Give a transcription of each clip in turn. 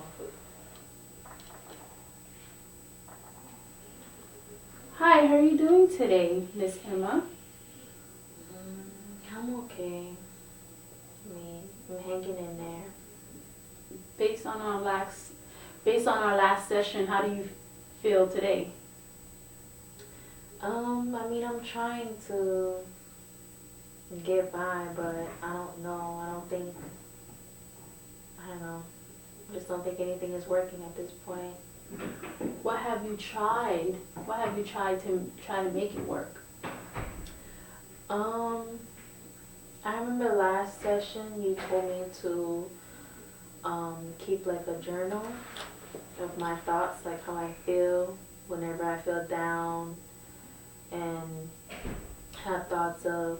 want food. Hi, how are you doing today, Miss Emma? I'm okay. I mean, I'm hanging in there. Based on our last session, how do you feel today? I mean, I'm trying to get by, but I don't know. I don't know. I just don't think anything is working at this point. What have you tried? What have you tried to make it work? I remember last session you told me to keep like a journal of my thoughts, like how I feel whenever I feel down, and have thoughts of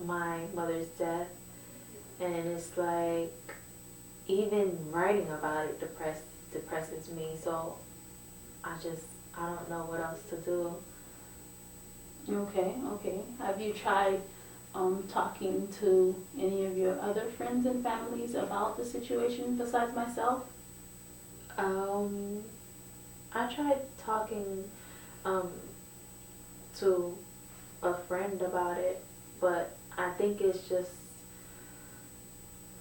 my mother's death. And it's like even writing about it depresses me. So I don't know what else to do. Okay. Have you tried talking to any of your other friends and families about the situation besides myself? Um, I tried talking um, to a friend about it, but I think it's just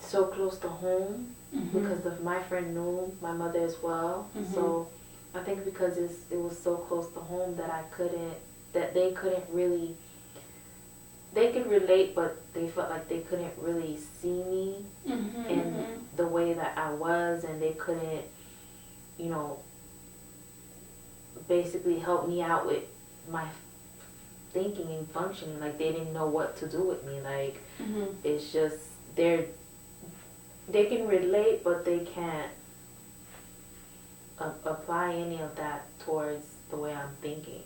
so close to home because of my friend knew my mother as well. So I think because it was so close to home that they couldn't really, they could relate, but they felt like they couldn't really see me in the way that I was, and they couldn't, you know, basically help me out with my thinking and functioning. Like they didn't know what to do with me. Like it's just they can relate, but they can't apply any of that towards the way I'm thinking.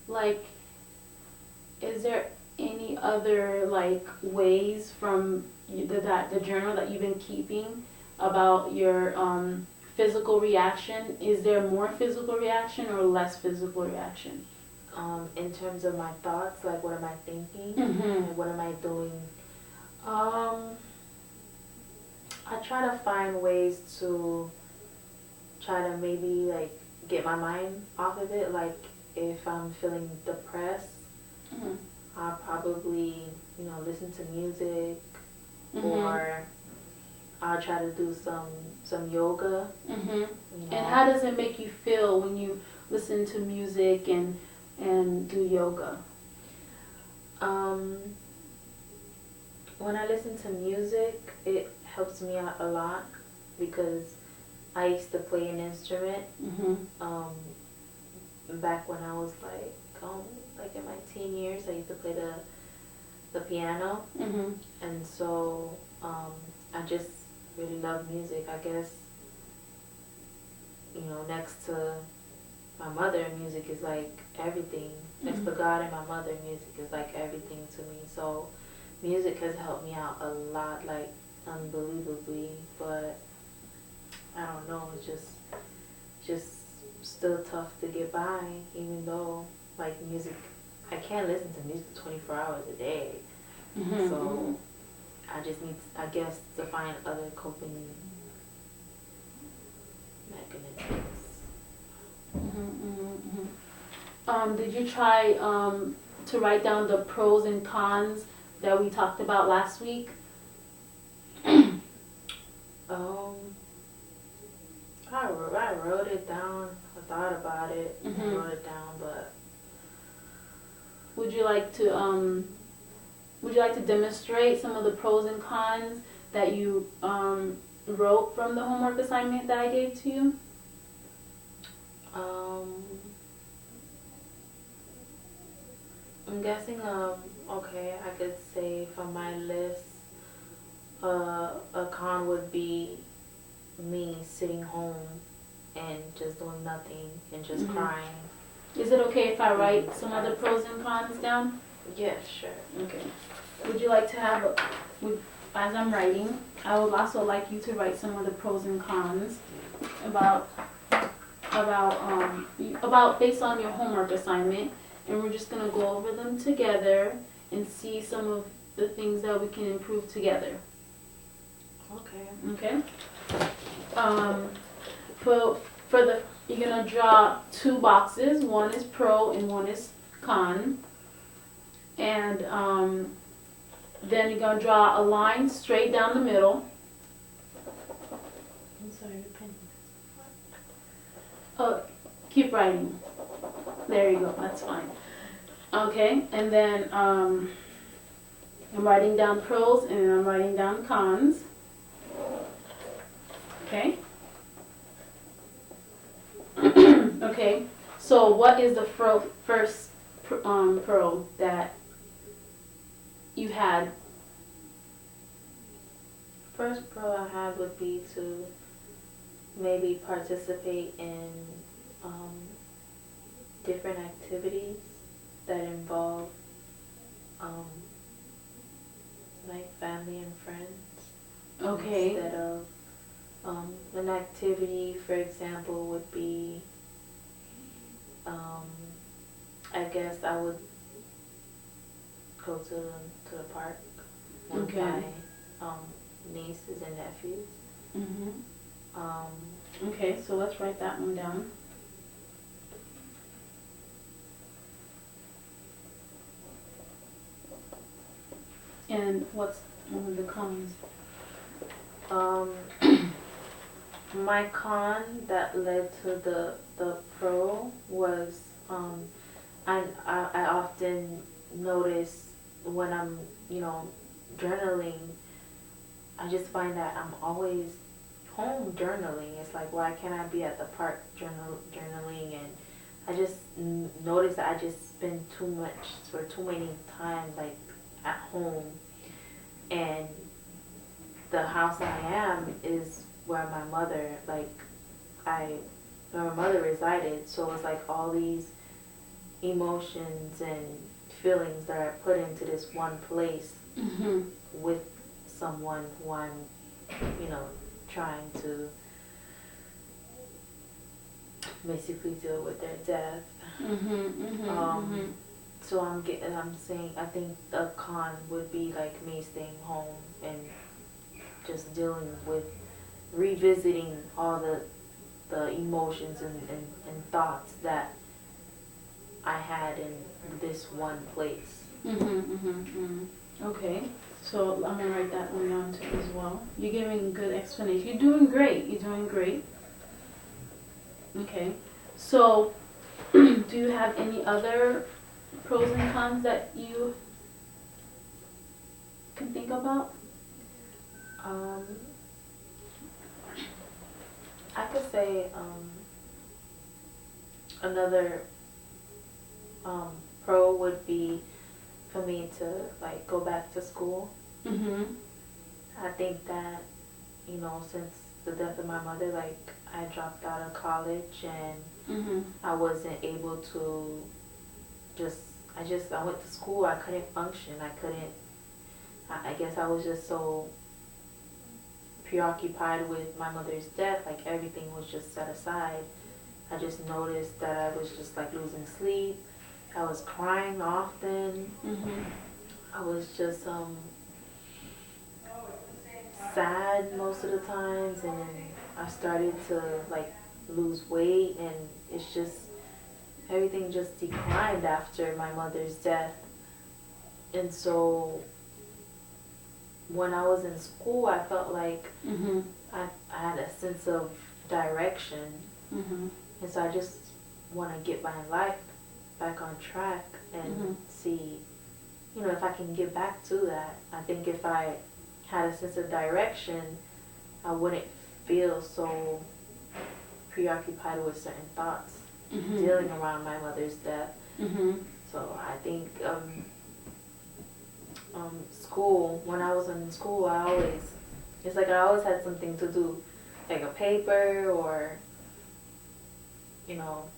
Like, is there any other like ways from the journal that you've been keeping about your physical reaction? Is there more physical reaction or less physical reaction? In terms of my thoughts, like what am I thinking and what am I doing? I try to find ways to try to maybe like get my mind off of it. Like if I'm feeling depressed, I'll probably, listen to music, or I'll try to do some yoga. And how does it make you feel when you listen to music and do yoga? When I listen to music, it helps me out a lot because I used to play an instrument back when I was like in my teen years. I used to play the piano, and so I just really love music. I guess next to my mother, music is like everything. Next to God and my mother, music is like everything to me. So music has helped me out a lot, like unbelievably. But I don't know, it's just still tough to get by, even though like music, I can't listen to music 24 hours a day. So I just need, I guess, to find other coping mechanisms. Did you try to write down the pros and cons that we talked about last week? I wrote it down. I thought about it. I wrote it down, but would you like to demonstrate some of the pros and cons that you wrote from the homework assignment that I gave to you? I'm guessing, okay, I could say from my list, a con would be me sitting home and just doing nothing and just crying. Is it okay if I write some other pros and cons down? Yes, sure. Okay. Would you like to have, as I'm writing, I would also like you to write some of the pros and cons about based on your homework assignment, and we're just gonna go over them together and see some of the things that we can improve together. Okay. Okay? um, for the, you're gonna draw two boxes. One is pro and one is con. And then you're gonna draw a line straight down the middle. I'm sorry, the pen. Oh, keep writing. There you go. That's fine. Okay, and then I'm writing down pros and I'm writing down cons. Okay. Okay. So what is the first pro that you had? First pro I had would be to maybe participate in different activities that involve like family and friends. Okay. Instead of an activity, for example, would be I guess I would go to the park with Okay. my nieces and nephews. Okay, so let's write that one down. And what's one of the cons? My con that led to the pro was I often notice when I'm journaling, I just find that I'm always home journaling. It's like, why can't I be at the park journaling? And I just notice that I just spend too many times like at home, and the house I am is where my mother resided. So it's like all these emotions and feelings that are put into this one place with someone who I'm trying to basically deal with their death. So I'm saying I think the con would be like me staying home and just dealing with revisiting all the emotions and thoughts that I had in this one place. Okay, so I'm gonna write that one down too as well. You're giving good explanation. You're doing great. You're doing great. Okay, so do you have any other pros and cons that you can think about? I could say another pro would be for me to like go back to school. I think that since the death of my mother, like I dropped out of college and I wasn't able to I went to school. I couldn't function. I guess I was just so preoccupied with my mother's death, like everything was just set aside. I just noticed that I was just like losing sleep. I was crying often. I was just sad most of the times, and then I started to like lose weight, and it's just everything just declined after my mother's death. And so when I was in school, I felt like I had a sense of direction. And so I just want to get my life back on track and see, if I can get back to that. I think if I had a sense of direction, I wouldn't feel so preoccupied with certain thoughts dealing around my mother's death. So I think school, when I was in school, I always had something to do, like a paper or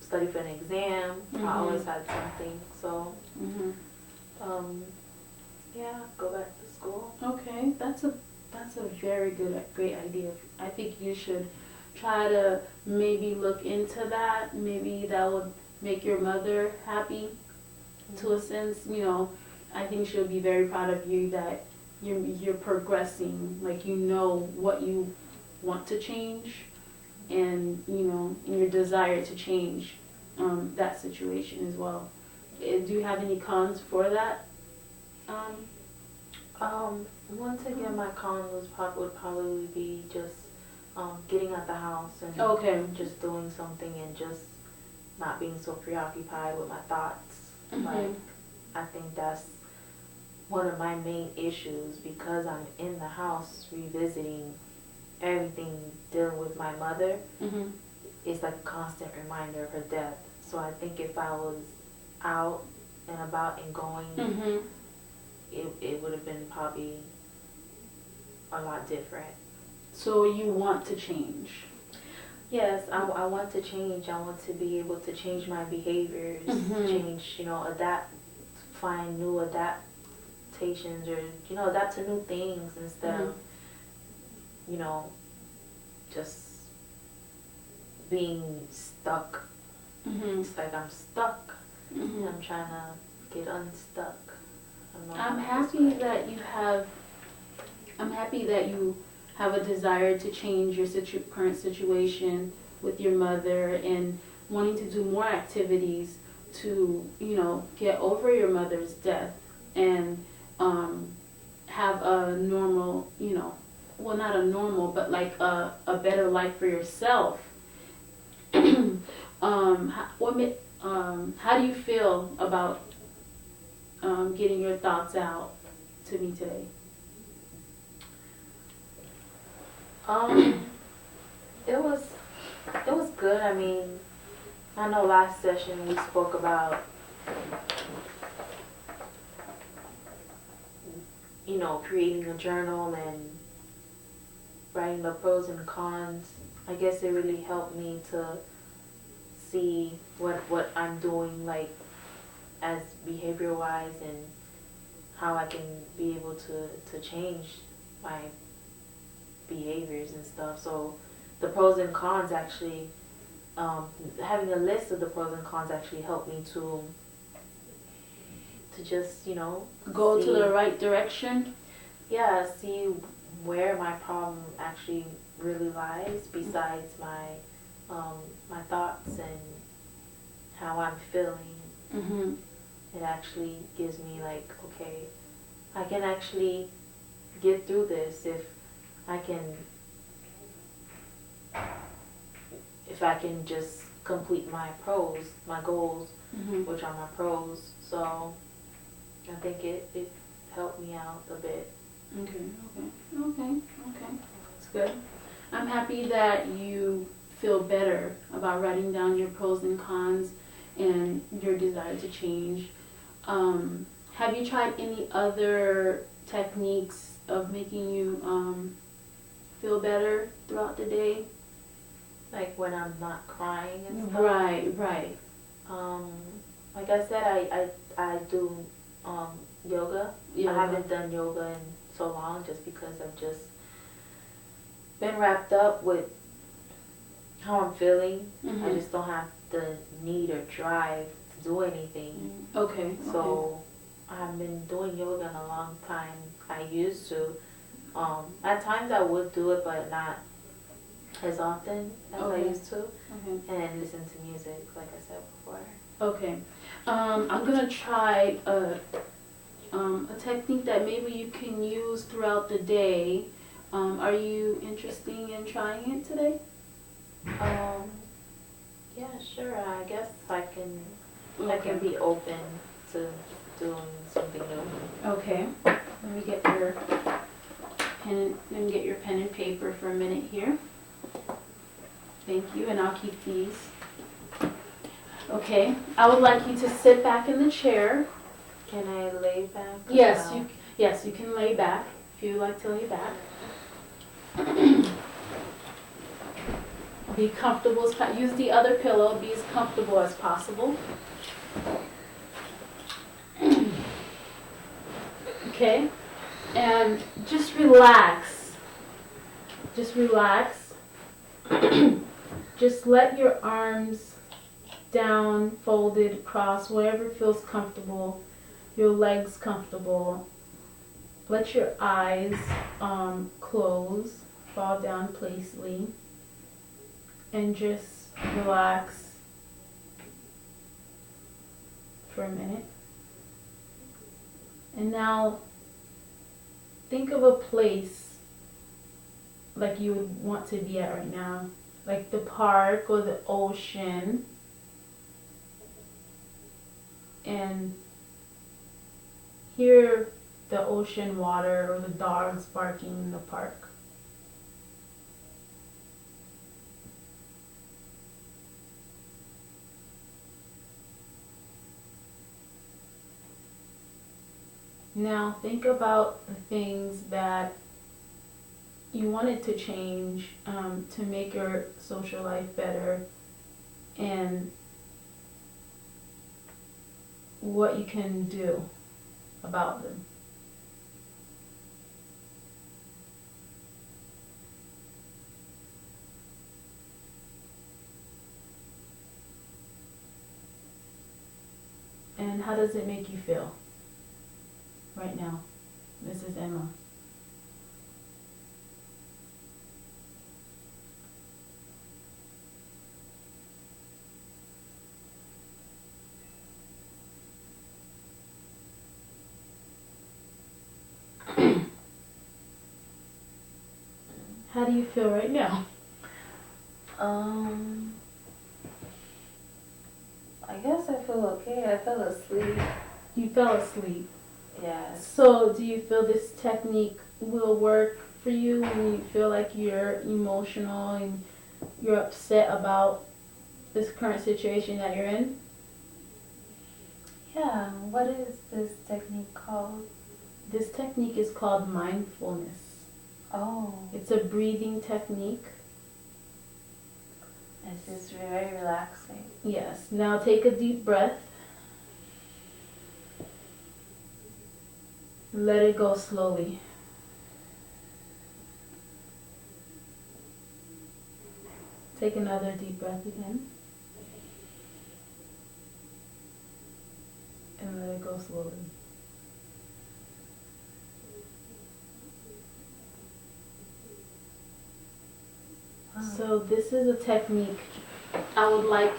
study for an exam. I always had something. So yeah, go back to school. Okay, that's a great idea. I think you should try to maybe look into that. Maybe that would make your mother happy to a sense. I think she'll be very proud of you that you're progressing, like what you want to change. and and your desire to change that situation as well. Do you have any cons for that? Once again, my con would probably be just getting out the house and Okay. just doing something and just not being so preoccupied with my thoughts. Mhm. Like, I think that's one of my main issues because I'm in the house revisiting everything dealing with my mother. Mhm. It's like a constant reminder of her death. So I think if I was out and about and going, Mhm. it would have been probably a lot different. So you want to change? Yes, I want to change. I want to be able to change my behaviors, Mhm. change, adapt, find new adaptations or, adapt to new things instead of, just being stuck. Mhm. It's like I'm stuck and Mhm. I'm trying to get unstuck. I don't know I'm how to happy describe it. that you have. I'm happy that you have a desire to change your current situation with your mother and wanting to do more activities to, get over your mother's death and have a normal, well, not a normal, but like a better life for yourself. How do you feel about getting your thoughts out to me today? Um, it was good. I mean, I know last session we spoke about, creating a journal and writing the pros and cons. I guess it really helped me to see what I'm doing, like, as behavior wise and how I can be able to change my behaviors and stuff. So the pros and cons actually, having a list of the pros and cons actually helped me to just, Go see, to the right direction? yeah, see where my problem actually really lies besides my thoughts and how I'm feeling. Mm-hmm. It actually gives me like, okay, I can actually get through this if I can just complete my goals, Mm-hmm. which are my pros. So I think it helped me out a bit. Okay. That's good. I'm happy that you feel better about writing down your pros and cons and your desire to change. Have you tried any other techniques of making you feel better throughout the day? Like when I'm not crying and stuff. Right. Um, like I said, I do yoga. Yoga. I haven't done yoga in so long just because I've just been wrapped up with how I'm feeling. Mm-hmm. I just don't have the need or drive to do anything. Okay. So I haven't been doing yoga in a long time. I used to. At times I would do it, but not as often as I used to. Okay. And listen to music, like I said before. Okay. I'm gonna try a technique that maybe you can use throughout the day. Are you interested in trying it today? Yeah, sure. I guess I can. Okay. I can be open to doing something new. Okay. Let me get your pen and paper for a minute here. Thank you, and I'll keep these. Okay. I would like you to sit back in the chair. Can I lay back? Yes, you can lay back if you would like to lay back. Be comfortable. Use the other pillow. Be as comfortable as possible. Okay, and just relax. Just relax. Just let your arms down, folded across, wherever feels comfortable. Your legs comfortable. Let your eyes close, fall down placely. and just relax for a minute. And now think of a place like you would want to be at right now, like the park or the ocean, and hear the ocean water or the dogs barking in the park. Now think about the things that you wanted to change to make your social life better, and what you can do about them. And how does it make you feel right now, Mrs. Emma? How do you feel right now? I guess I feel okay. I fell asleep. You fell asleep. Yes. So do you feel this technique will work for you when you feel like you're emotional and you're upset about this current situation that you're in? Yeah. What is this technique called? This technique is called mindfulness. Oh. It's a breathing technique. It's just very relaxing. Yes. Now take a deep breath. Let it go slowly. Take another deep breath again. And let it go slowly. Wow. So this is a technique I would like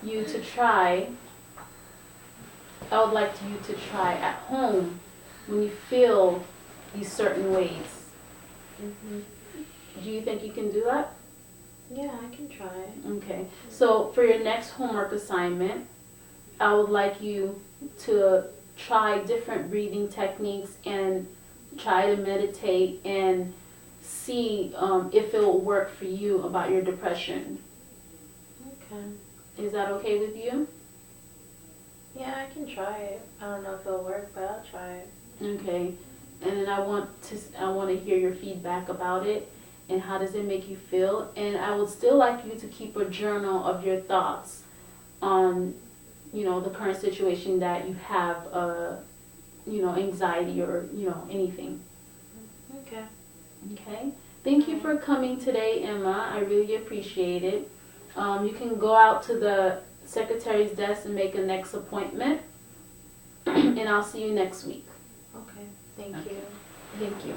you to try. I would like you to try at home when you feel these certain ways. Mm-hmm. Do you think you can do that? Yeah, I can try. Okay. So for your next homework assignment, I would like you to try different breathing techniques and try to meditate and see if it will work for you about your depression. Okay. Is that okay with you? Yeah, I can try it. I don't know if it'll work, but I'll try it. Okay. And then I want to hear your feedback about it and how does it make you feel. And I would still like you to keep a journal of your thoughts on, the current situation that you have, anxiety or, anything. Okay. Okay. Thank you for coming today, Emma. I really appreciate it. You can go out to the secretary's desk and make a next appointment. And I'll see you next week. Okay. Thank Okay. you. Thank you.